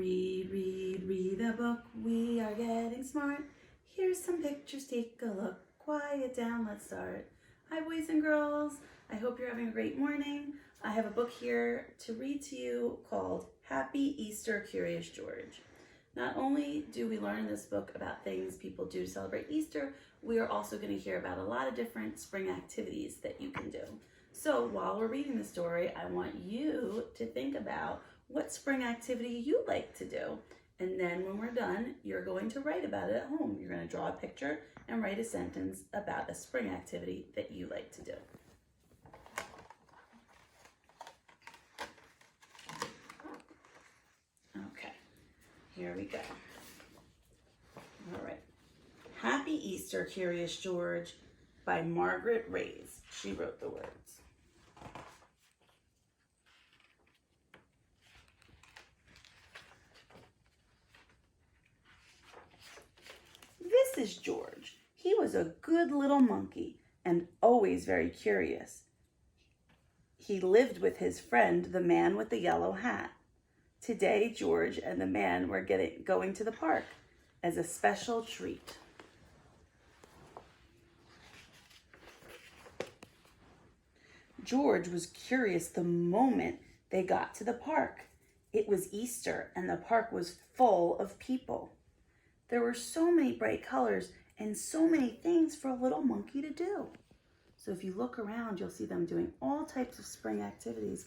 Read, read, read the book. We are getting smart. Here's some pictures. Take a look. Quiet down. Let's start. Hi, boys and girls. I hope you're having a great morning. I have a book here to read to you called Happy Easter, Curious George. Not only do we learn in this book about things people do to celebrate Easter, we are also going to hear about a lot of different spring activities that you can do. So while we're reading the story, I want you to think about what spring activity you like to do. And then when we're done, you're going to write about it at home. You're going to draw a picture and write a sentence about a spring activity that you like to do. Okay, here we go. All right. Happy Easter, Curious George by Margaret Rays. She wrote the words. This is George. He was a good little monkey and always very curious. He lived with his friend, the man with the yellow hat. Today, George and the man were going to the park as a special treat. George was curious the moment they got to the park. It was Easter and the park was full of people. There were so many bright colors and so many things for a little monkey to do. So if you look around, you'll see them doing all types of spring activities.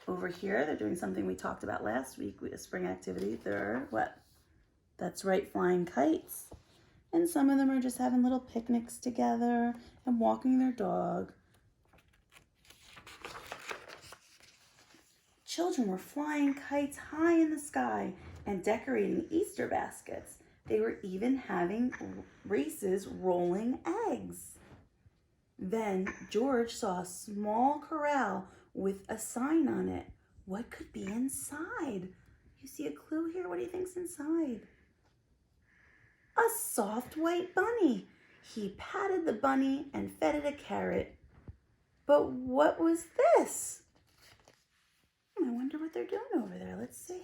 Over here, they're doing something we talked about last week with a spring activity. They're what? That's right, flying kites. And some of them are just having little picnics together and walking their dog. Children were flying kites high in the sky and decorating Easter baskets. They were even having races rolling eggs. Then George saw a small corral with a sign on it. What could be inside? You see a clue here? What do you think's inside? A soft white bunny. He patted the bunny and fed it a carrot. But what was this? I wonder what they're doing over there. Let's see.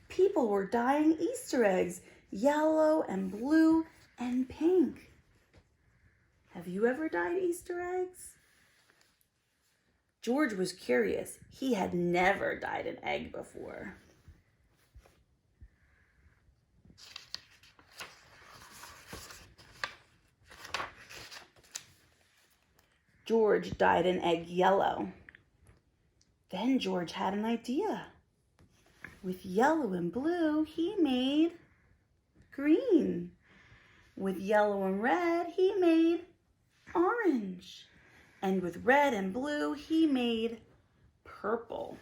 People were dyeing Easter eggs, yellow and blue and pink. Have you ever dyed Easter eggs? George was curious. He had never dyed an egg before. George dyed an egg yellow. Then George had an idea. With yellow and blue, he made green. With yellow and red, he made orange. And with red and blue, he made purple.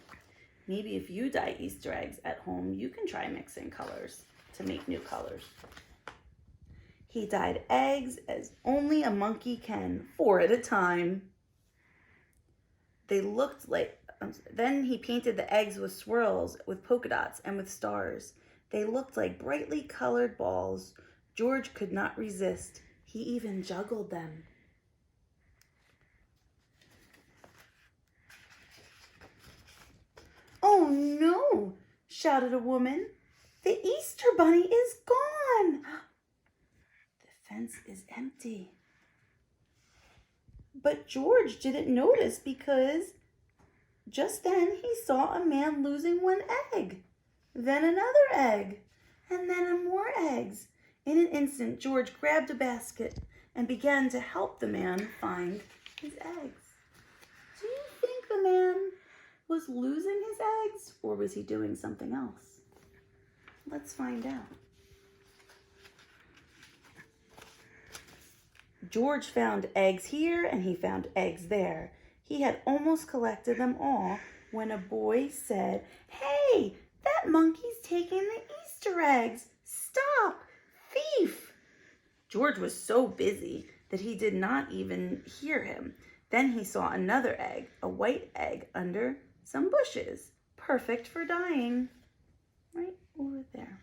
Maybe if you dye Easter eggs at home, you can try mixing colors to make new colors. He dyed eggs as only a monkey can, 4 at a time. They looked like, then he painted the eggs with swirls, with polka dots, and with stars. They looked like brightly colored balls. George could not resist. He even juggled them. "Oh no," shouted a woman. "The Easter bunny is gone. The fence is empty." But George didn't notice because just then he saw a man losing one egg, then another egg, and then more eggs. In an instant, George grabbed a basket and began to help the man find his eggs. Do you think the man was losing his eggs, or was he doing something else? Let's find out. George found eggs here and he found eggs there. He had almost collected them all when a boy said, "Hey, that monkey's taking the Easter eggs. Stop, thief!" George was so busy that he did not even hear him. Then he saw another egg, a white egg under some bushes, perfect for dyeing, right over there.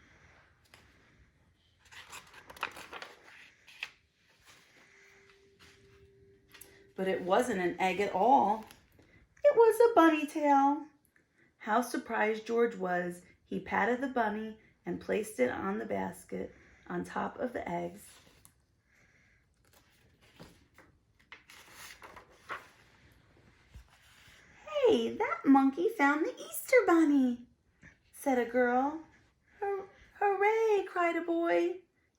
But it wasn't an egg at all. It was was a bunny tail. How surprised George was. He patted the bunny and placed it on the basket on top of the eggs. Hey, that monkey found the Easter bunny, said a girl. Hooray, cried a boy.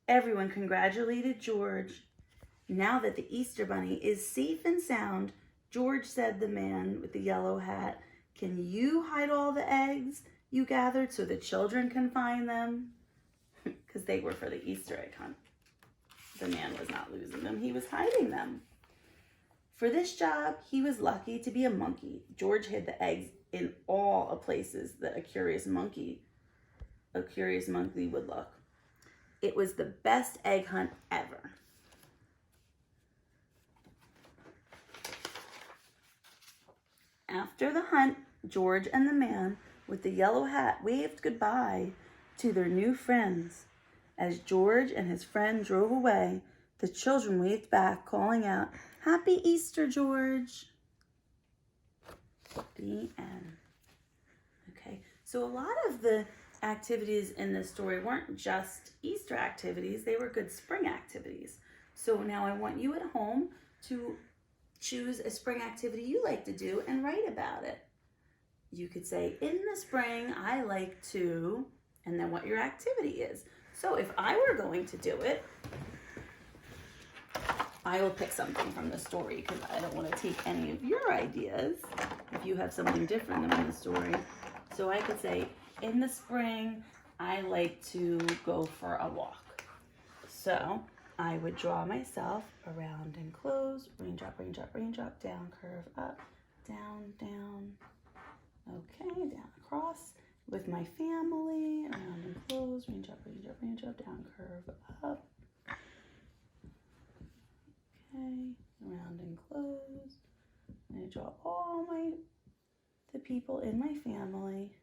Everyone congratulated George. Now that the Easter bunny is safe and sound, George said the man with the yellow hat, can you hide all the eggs you gathered so the children can find them? Because they were for the Easter egg hunt. The man was not losing them, he was hiding them. For this job, he was lucky to be a monkey. George hid the eggs in all the places that a curious monkey would look. It was the best egg hunt ever. After the hunt, George and the man with the yellow hat waved goodbye to their new friends. As George and his friend drove away, the children waved back, calling out, Happy Easter, George. The end. Okay, so a lot of the activities in this story weren't just Easter activities, they were good spring activities. So now I want you at home to choose a spring activity you like to do and write about it. You could say, in the spring, I like to, and then what your activity is. So if I were going to do it, I will pick something from the story because I don't want to take any of your ideas if you have something different than in the story. So I could say, in the spring, I like to go for a walk. So I would draw myself around and close, raindrop, raindrop, raindrop, down, curve, up, down, down. Okay, down across with my family, around and close, raindrop, raindrop, raindrop, down, curve, up. Okay, around and close. And I draw all the people in my family.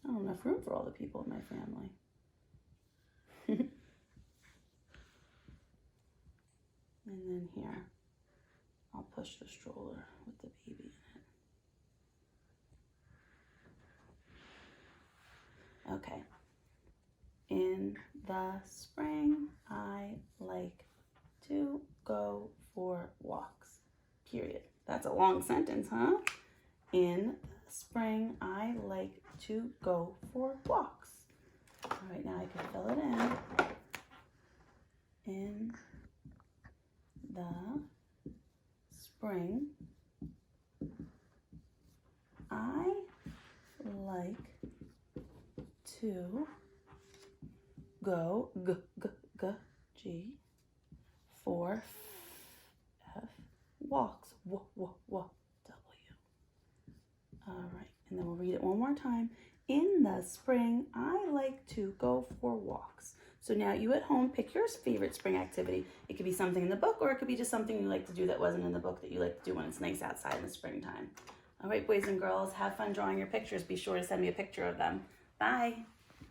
I don't have enough room for all the people in my family. And then here, I'll push the stroller with the baby in it. Okay. In the spring, I like to go for walks. Period. That's a long sentence, huh? In the spring, I like to go for walks. All right, now I can fill it in. In the spring, I like to go for walks. W. All right, and then we'll read it one more time. In the spring, I like to go for walks. So now you at home, pick your favorite spring activity. It could be something in the book, or it could be just something you like to do that wasn't in the book that you like to do when it's nice outside in the springtime. All right, boys and girls, have fun drawing your pictures. Be sure to send me a picture of them. Bye.